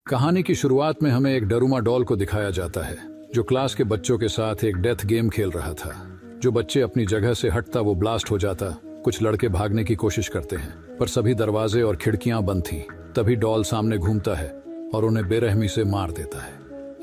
कहानी की शुरुआत में हमें एक डरूमा डॉल को दिखाया जाता है जो क्लास के बच्चों के साथ एक डेथ गेम खेल रहा था। जो बच्चे अपनी जगह से हटता वो ब्लास्ट हो जाता। कुछ लड़के भागने की कोशिश करते हैं पर सभी दरवाजे और खिड़कियां बंद थीं। तभी डॉल सामने घूमता है और उन्हें बेरहमी से मार देता है।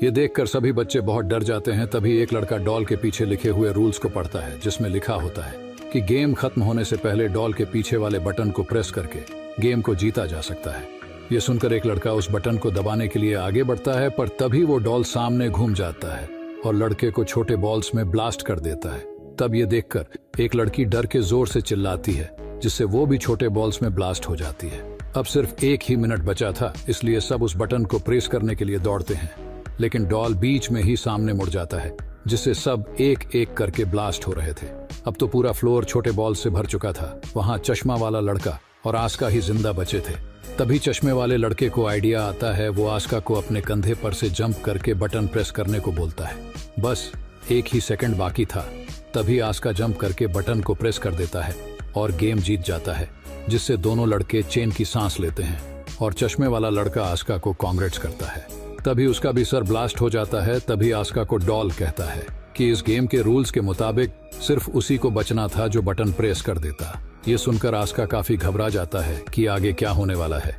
ये देखकर सभी बच्चे बहुत डर जाते हैं। तभी एक लड़का डॉल के पीछे लिखे हुए रूल्स को पढ़ता है जिसमें लिखा होता है कि गेम खत्म होने से पहले डॉल के पीछे वाले बटन को प्रेस करके गेम को जीता जा सकता है। ये सुनकर एक लड़का उस बटन को दबाने के लिए आगे बढ़ता है पर तभी वो डॉल सामने घूम जाता है और लड़के को छोटे बॉल्स में ब्लास्ट कर देता है। तब ये देखकर एक लड़की डर के जोर से चिल्लाती है जिससे वो भी छोटे बॉल्स में ब्लास्ट हो जाती है। अब सिर्फ 1 ही मिनट बचा था इसलिए सब उस बटन को प्रेस करने के लिए दौड़ते हैं, लेकिन डॉल बीच में ही सामने मुड़ जाता है जिससे सब एक एक करके ब्लास्ट हो रहे थे। अब तो पूरा फ्लोर छोटे बॉल से भर चुका था। वहां चश्मा वाला लड़का और आस्का ही जिंदा बचे थे। तभी चश्मे वाले लड़के को आइडिया आता है। वो आस्का को अपने कंधे पर से जंप करके बटन प्रेस करने को बोलता है। बस 1 ही सेकंड बाकी था। तभी आस्का जंप करके बटन को प्रेस कर देता है और गेम जीत जाता है, जिससे दोनों लड़के चैन की सांस लेते हैं और चश्मे वाला लड़का आस्का को कांग्रेट्स करता है। तभी उसका भी सर ब्लास्ट हो जाता है। तभी आस्का को डॉल कहता है कि इस गेम के रूल्स के मुताबिक सिर्फ उसी को बचना था जो बटन प्रेस कर देता। ये सुनकर आस्का काफी घबरा जाता है कि आगे क्या होने वाला है।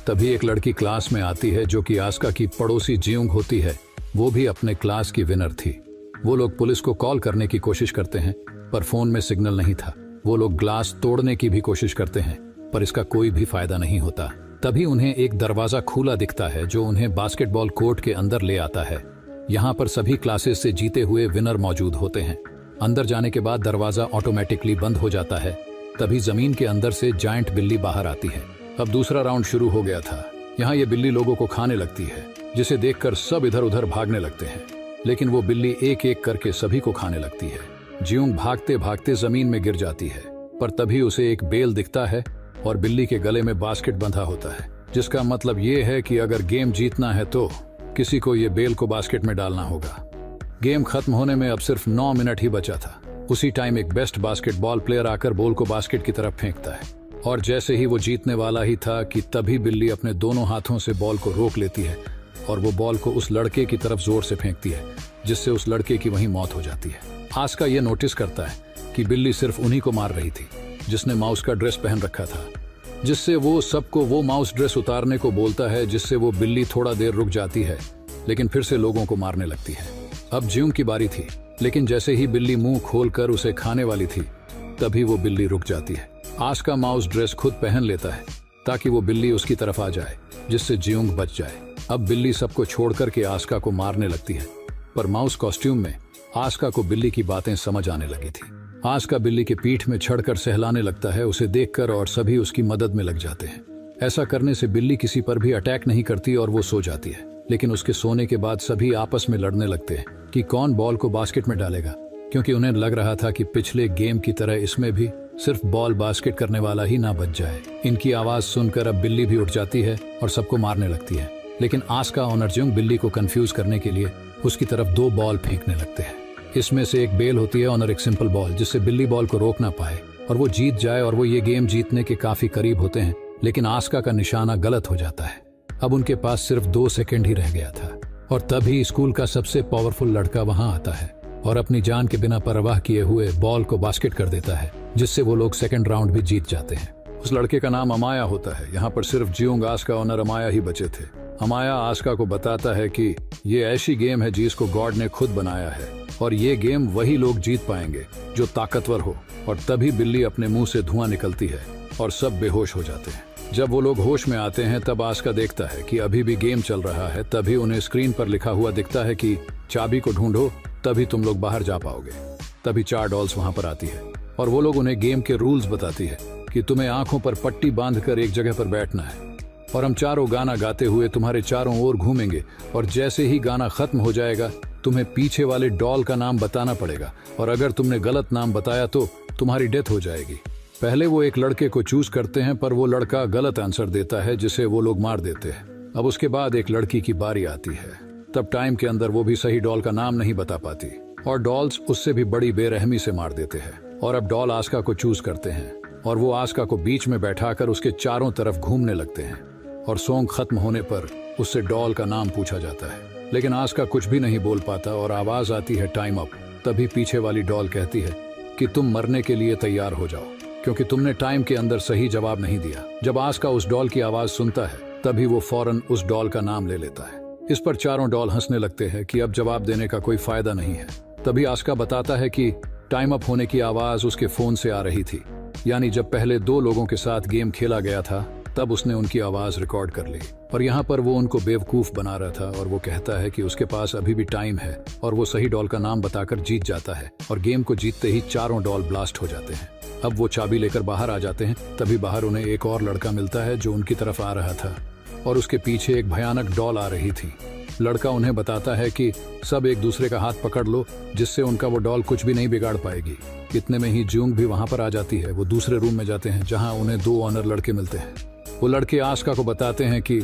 तभी एक लड़की क्लास में आती है जो कि आस्का की पड़ोसी जियोंग होती है। वो भी अपने क्लास की विनर थी। वो लोग पुलिस को कॉल करने की कोशिश करते हैं पर फोन में सिग्नल नहीं था। वो लोग ग्लास तोड़ने की भी कोशिश करते हैं पर इसका कोई भी फायदा नहीं होता। तभी उन्हें एक दरवाजा खुला दिखता है जो उन्हें बास्केटबॉल कोर्ट के अंदर ले आता है। यहाँ पर सभी क्लासेस से जीते हुए विनर मौजूद होते हैं। अंदर जाने के बाद दरवाजा ऑटोमेटिकली बंद हो जाता है। तभी जमीन के अंदर से जायंट बिल्ली बाहर आती है। अब दूसरा राउंड शुरू हो गया था। यहाँ ये बिल्ली लोगों को खाने लगती है जिसे देखकर सब इधर उधर भागने लगते हैं, लेकिन वो बिल्ली एक एक करके सभी को खाने लगती है। जियोंग भागते भागते जमीन में गिर जाती है पर तभी उसे एक बेल दिखता है और बिल्ली के गले में बास्केट बंधा होता है, जिसका मतलब ये है कि अगर गेम जीतना है तो किसी को ये बेल को बास्केट में डालना होगा। गेम खत्म होने में अब सिर्फ 9 मिनट ही बचा था। उसी टाइम एक बेस्ट बास्केटबॉल प्लेयर आकर बॉल को बास्केट की तरफ फेंकता है और जैसे ही वो जीतने वाला ही था कि तभी बिल्ली अपने दोनों हाथों से बॉल को रोक लेती है और वो बॉल को उस लड़के की तरफ जोर से फेंकती है, जिससे उस लड़के की वहीं मौत हो जाती है। आस्का ये नोटिस करता है कि बिल्ली सिर्फ उन्हीं को मार रही थी जिसने माउस का ड्रेस पहन रखा था, जिससे वो सबको वो माउस ड्रेस उतारने को बोलता है, जिससे वो बिल्ली थोड़ा देर रुक जाती है लेकिन फिर से लोगों को मारने लगती है। अब जियोंग की बारी थी, लेकिन जैसे ही बिल्ली मुंह खोलकर उसे खाने वाली थी तभी वो बिल्ली रुक जाती है। आस्का माउस ड्रेस खुद पहन लेता है ताकि वो बिल्ली उसकी तरफ आ जाए, जिससे जियोंग बच जाए। अब बिल्ली सबको छोड़कर के आस्का को मारने लगती है पर माउस कॉस्ट्यूम में आस्का को बिल्ली की बातें समझ आने लगी थी। आस्का बिल्ली के पीठ में चढ़कर सहलाने लगता है उसे देखकर और सभी उसकी मदद में लग जाते हैं। ऐसा करने से बिल्ली किसी पर भी अटैक नहीं करती और वो सो जाती है, लेकिन उसके सोने के बाद सभी आपस में लड़ने लगते हैं कि कौन बॉल को बास्केट में डालेगा, क्योंकि उन्हें लग रहा था कि पिछले गेम की तरह इसमें भी सिर्फ बॉल बास्केट करने वाला ही ना बच जाए। इनकी आवाज सुनकर अब बिल्ली भी उठ जाती है और सबको मारने लगती है, लेकिन आस्का और जियोंग बिल्ली को कंफ्यूज करने के लिए उसकी तरफ 2 बॉल फेंकने लगते हैं। इसमें से एक बेल होती है और एक सिंपल बॉल, जिससे बिल्ली बॉल को रोक ना पाए और वो जीत जाए और वो ये गेम जीतने के काफी करीब होते हैं, लेकिन आस्का का निशाना गलत हो जाता है। अब उनके पास सिर्फ 2 सेकंड ही रह गया था और तभी स्कूल का सबसे पावरफुल लड़का वहां आता है और अपनी जान के बिना परवाह किए हुए बॉल को बास्केट कर देता है, जिससे वो लोग सेकंड राउंड भी जीत जाते हैं। उस लड़के का नाम अमाया होता है। यहाँ पर सिर्फ जियोंग, आस्का और अमाया ही बचे थे। अमाया आस्का को बताता है कि ये ऐसी गेम है जिसको गॉड ने खुद बनाया है और ये गेम वही लोग जीत पाएंगे जो ताकतवर हो। और तभी बिल्ली अपने मुंह से धुआं निकलती है और सब बेहोश हो जाते हैं। जब वो लोग होश में आते हैं तब आस्का देखता है कि अभी भी गेम चल रहा है। तभी उन्हें स्क्रीन पर लिखा हुआ दिखता है कि चाबी को ढूंढो तभी तुम लोग बाहर जा पाओगे। तभी 4 डॉल्स वहां पर आती है और वो लोग उन्हें गेम के रूल्स बताती है कि तुम्हें आंखों पर पट्टी बांधकर एक जगह पर बैठना है और हम चारों गाना गाते हुए तुम्हारे चारों ओर घूमेंगे और जैसे ही गाना खत्म हो जाएगा तुम्हें पीछे वाले डॉल का नाम बताना पड़ेगा और अगर तुमने गलत नाम बताया तो तुम्हारी डेथ हो जाएगी। पहले वो एक लड़के को चूज करते हैं पर वो लड़का गलत आंसर देता है, जिसे वो लोग मार देते हैं। अब उसके बाद एक लड़की की बारी आती है। तब टाइम के अंदर वो भी सही डॉल का नाम नहीं बता पाती और डॉल्स उससे भी बड़ी बेरहमी से मार देते हैं। और अब डॉल आस्का को चूज करते हैं और वो आस्का को बीच में बैठाकर उसके चारों तरफ घूमने लगते हैं और सॉन्ग खत्म होने पर उससे डॉल का नाम पूछा जाता है, लेकिन आस्का कुछ भी नहीं बोल पाता और आवाज आती है टाइम अप। तभी पीछे वाली डॉल कहती है कि तुम मरने के लिए तैयार हो जाओ, क्योंकि तुमने टाइम के अंदर सही जवाब नहीं दिया। जब आस्का उस डॉल की आवाज सुनता है तभी वो फौरन उस डॉल का नाम ले लेता है। इस पर चारों डॉल हंसने लगते हैं कि अब जवाब देने का कोई फायदा नहीं है। तभी आस्का बताता है कि टाइम अप होने की आवाज उसके फोन से आ रही थी, यानी जब पहले 2 लोगों के साथ गेम खेला गया था तब उसने उनकी आवाज रिकॉर्ड कर ली। और यहाँ पर वो उनको बेवकूफ बना रहा था और वो कहता है कि उसके पास अभी भी टाइम है, और वो सही डॉल का नाम बताकर जीत जाता है। और गेम को जीतते ही चारों डॉल ब्लास्ट हो जाते हैं। अब वो चाबी लेकर बाहर आ जाते हैं। तभी बाहर उन्हें एक और लड़का मिलता है जो उनकी तरफ आ रहा था, और उसके पीछे एक भयानक डॉल आ रही थी। लड़का उन्हें बताता है कि सब एक दूसरे का हाथ पकड़ लो, जिससे उनका वो डॉल कुछ भी नहीं बिगाड़ पाएगी। इतने में ही ज्यूंग भी वहां पर आ जाती है। वो दूसरे रूम में जाते हैं जहां उन्हें 2 ऑनर लड़के मिलते हैं। वो लड़के आस्का को बताते हैं कि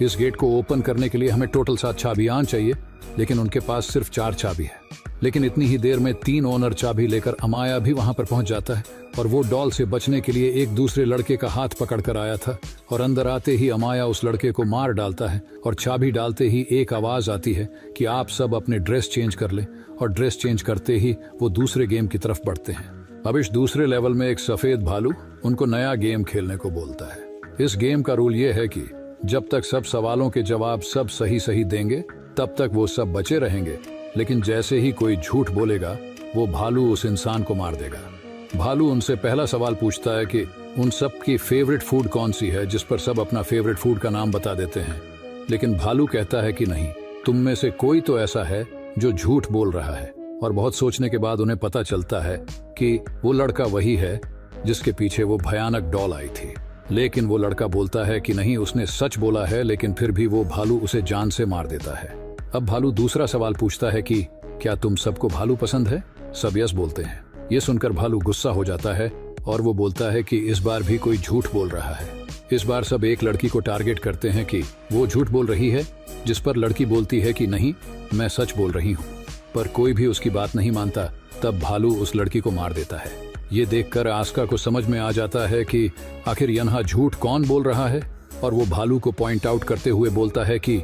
इस गेट को ओपन करने के लिए हमें टोटल 7 चाबियां चाहिए, लेकिन उनके पास सिर्फ 4 चाबी है। लेकिन इतनी ही देर में 3 ओनर चाबी लेकर अमाया भी वहां पर पहुंच जाता है, और वो डॉल से बचने के लिए एक दूसरे लड़के का हाथ पकड़ कर आया था। और अंदर आते ही अमाया उस लड़के को मार डालता है, और चाबी डालते ही एक आवाज आती है कि आप सब अपने ड्रेस चेंज कर लें। और ड्रेस चेंज करते ही वो दूसरे गेम की तरफ बढ़ते हैं। अब इस दूसरे लेवल में एक सफेद भालू उनको नया गेम खेलने को बोलता है। इस गेम का रूल ये है कि जब तक सब सवालों के जवाब सब सही देंगे तब तक वो सब बचे रहेंगे, लेकिन जैसे ही कोई झूठ बोलेगा वो भालू उस इंसान को मार देगा। भालू उनसे पहला सवाल पूछता है कि उन सब की फेवरेट फूड कौन सी है, जिस पर सब अपना फेवरेट फूड का नाम बता देते हैं। लेकिन भालू कहता है कि नहीं, तुम में से कोई तो ऐसा है जो झूठ बोल रहा है। और बहुत सोचने के बाद उन्हें पता चलता है कि वो लड़का वही है जिसके पीछे वो भयानक डॉल आई थी। लेकिन वो लड़का बोलता है कि नहीं, उसने सच बोला है, लेकिन फिर भी वो भालू उसे जान से मार देता है। अब भालू दूसरा सवाल पूछता है कि क्या तुम सबको भालू पसंद है? सब यस बोलते हैं। ये सुनकर भालू गुस्सा हो जाता है और वो बोलता है कि इस बार भी कोई झूठ बोल रहा है। इस बार सब एक लड़की को टारगेट करते हैं कि वो झूठ बोल रही है, जिस पर लड़की बोलती है कि नहीं, मैं सच बोल रही हूँ। पर कोई भी उसकी बात नहीं मानता। तब भालू उस लड़की को मार देता है। ये देखकर आस्का को समझ में आ जाता है कि आखिर यहाँ झूठ कौन बोल रहा है, और वो भालू को पॉइंट आउट करते हुए बोलता है कि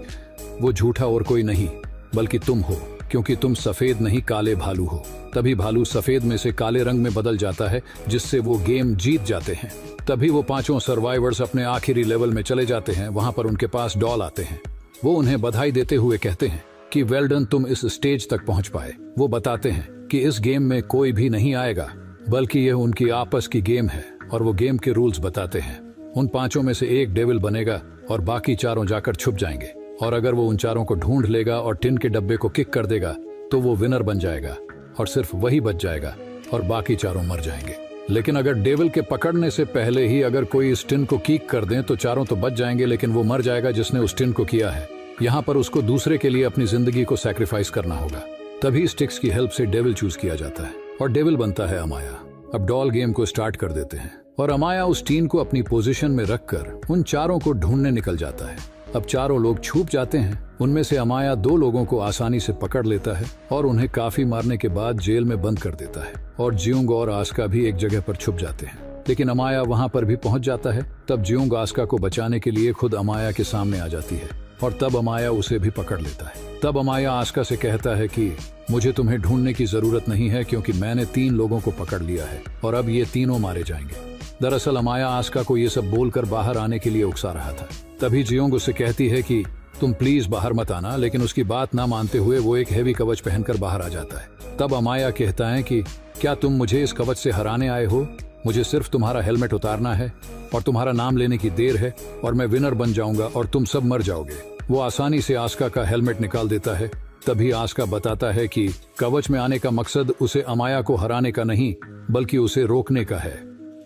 वो झूठा और कोई नहीं बल्कि तुम हो, क्योंकि तुम सफेद नहीं काले भालू हो। तभी भालू सफेद में से काले रंग में बदल जाता है, जिससे वो गेम जीत जाते हैं। तभी वो 5 सर्वाइवर्स अपने आखिरी लेवल में चले जाते हैं। वहां पर उनके पास डॉल आते हैं। वो उन्हें बधाई देते हुए कहते हैं कि वेल डन, तुम इस स्टेज तक पहुंच पाए। वो बताते हैं कि इस गेम में कोई भी नहीं आएगा, बल्कि यह उनकी आपस की गेम है, और वो गेम के रूल्स बताते हैं। उन 5 में से एक डेविल बनेगा और बाकी 4 जाकर छुप जाएंगे, और अगर वो उन 4 को ढूंढ लेगा और टिन के डब्बे को किक कर देगा तो वो विनर बन जाएगा, और सिर्फ वही बच जाएगा और बाकी 4 मर जाएंगे। लेकिन अगर डेविल के पकड़ने से पहले ही अगर कोई इस टिन को किक कर दें तो 4 तो बच जाएंगे, लेकिन वो मर जाएगा जिसने उस टिन को किया है। यहाँ पर उसको दूसरे के लिए अपनी जिंदगी को सैक्रिफाइस करना होगा। तभी स्टिक्स की हेल्प से डेविल चूज किया जाता है, और डेविल बनता है अमाया। अब डॉल गेम को स्टार्ट कर देते हैं, और अमाया उस टीन को अपनी पोजीशन में रखकर उन 4 को ढूंढने निकल जाता है। अब 4 लोग छुप जाते हैं। उनमें से अमाया 2 लोगों को आसानी से पकड़ लेता है और उन्हें काफी मारने के बाद जेल में बंद कर देता है। और ज्यूंग और आस्का भी एक जगह पर छुप जाते हैं, लेकिन अमाया वहां पर भी पहुंच जाता है। तब ज्यूंग आस्का को बचाने के लिए खुद अमाया के सामने आ जाती है, और तब अमाया उसे भी पकड़ लेता है। तब अमाया आस्का से कहता है कि मुझे तुम्हें ढूंढने की जरूरत नहीं है, क्योंकि मैंने 3 लोगों को पकड़ लिया है और अब ये तीनों मारे जाएंगे। दरअसल अमाया आस्का को ये सब बोलकर बाहर आने के लिए उकसा रहा था। तभी जियोंग उससे कहती है कि तुम प्लीज बाहर मत आना, लेकिन उसकी बात ना मानते हुए वो एक हेवी कवच पहनकर बाहर आ जाता है। तब अमाया कहता है कि क्या तुम मुझे इस कवच से हराने आए हो? मुझे सिर्फ तुम्हारा हेलमेट उतारना है और तुम्हारा नाम लेने की देर है, और मैं विनर बन जाऊंगा और तुम सब मर जाओगे। वो आसानी से आस्का का हेलमेट निकाल देता है। तभी आस्का बताता है कि कवच में आने का मकसद उसे अमाया को हराने का नहीं, बल्कि उसे रोकने का है।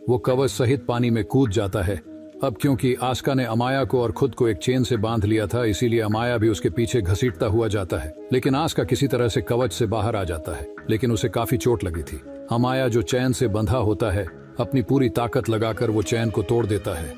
वो कवच सहित पानी में कूद जाता है। अब क्योंकि आस्का ने अमाया को और खुद को एक चेन से बांध लिया था, इसीलिए अमाया भी उसके पीछे घसीटता हुआ जाता है। लेकिन आस्का किसी तरह से कवच से बाहर आ जाता है, लेकिन उसे काफी चोट लगी थी। अमाया जो चैन से बंधा होता है, अपनी पूरी ताकत लगाकर वो चैन को तोड़ देता है,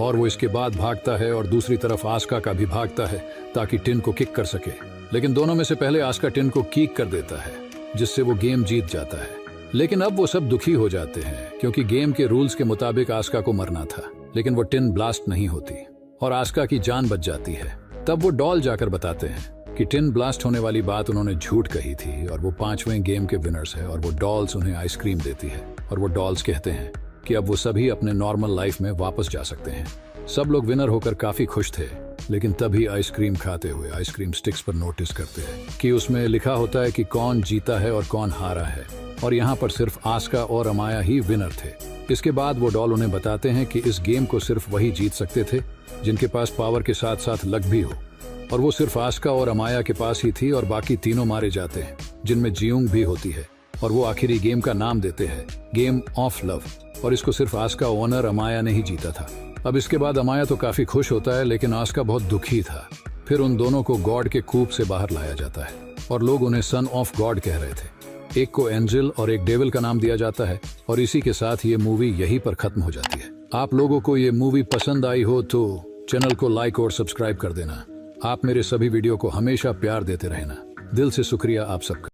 और वो इसके बाद भागता है और दूसरी तरफ आस्का का भी भागता है ताकि टिन को किक कर सके। लेकिन दोनों में से पहले आस्का टिन को किक कर देता है, जिससे वो गेम जीत जाता है। लेकिन अब वो सब दुखी हो जाते हैं, क्योंकि गेम के रूल्स के मुताबिक आस्का को मरना था, लेकिन वो टिन ब्लास्ट नहीं होती और आस्का की जान बच जाती है। तब वो डॉल जाकर बताते हैं कि टिन ब्लास्ट होने वाली बात उन्होंने झूठ कही थी और वो 5वें गेम के विनर्स है और वो डॉल्स उन्हें आइसक्रीम देती है और वो डॉल्स कहते हैं कि अब वो सभी अपने नॉर्मल लाइफ में वापस जा सकते हैं। सब लोग विनर होकर काफी खुश थे, लेकिन तभी आइसक्रीम खाते हुए आइसक्रीम स्टिक्स पर नोटिस करते हैं कि उसमें लिखा होता है कि कौन जीता है और कौन हारा है, और यहाँ पर सिर्फ आस्का और अमाया ही विनर थे। इसके बाद वो डॉल उन्हें बताते हैं कि इस गेम को सिर्फ वही जीत सकते थे जिनके पास पावर के साथ साथ लक भी हो, और वो सिर्फ आस्का और अमाया के पास ही थी और बाकी तीनों मारे जाते हैं, जिनमें जियोंग भी होती है। और वो आखिरी गेम का नाम देते हैं गेम ऑफ लव, और इसको सिर्फ आस्का ओनर अमाया ने ही जीता था। अब इसके बाद अमाया तो काफी खुश होता है, लेकिन आस्का बहुत दुखी था। फिर उन दोनों को गॉड के कूप से बाहर लाया जाता है और लोग उन्हें सन ऑफ गॉड कह रहे थे। एक को एंजल और एक डेविल का नाम दिया जाता है, और इसी के साथ ये मूवी यहीं पर खत्म हो जाती है। आप लोगों को ये मूवी पसंद आई हो तो चैनल को लाइक और सब्सक्राइब कर देना। आप मेरे सभी वीडियो को हमेशा प्यार देते रहना। दिल से शुक्रिया आप सबका।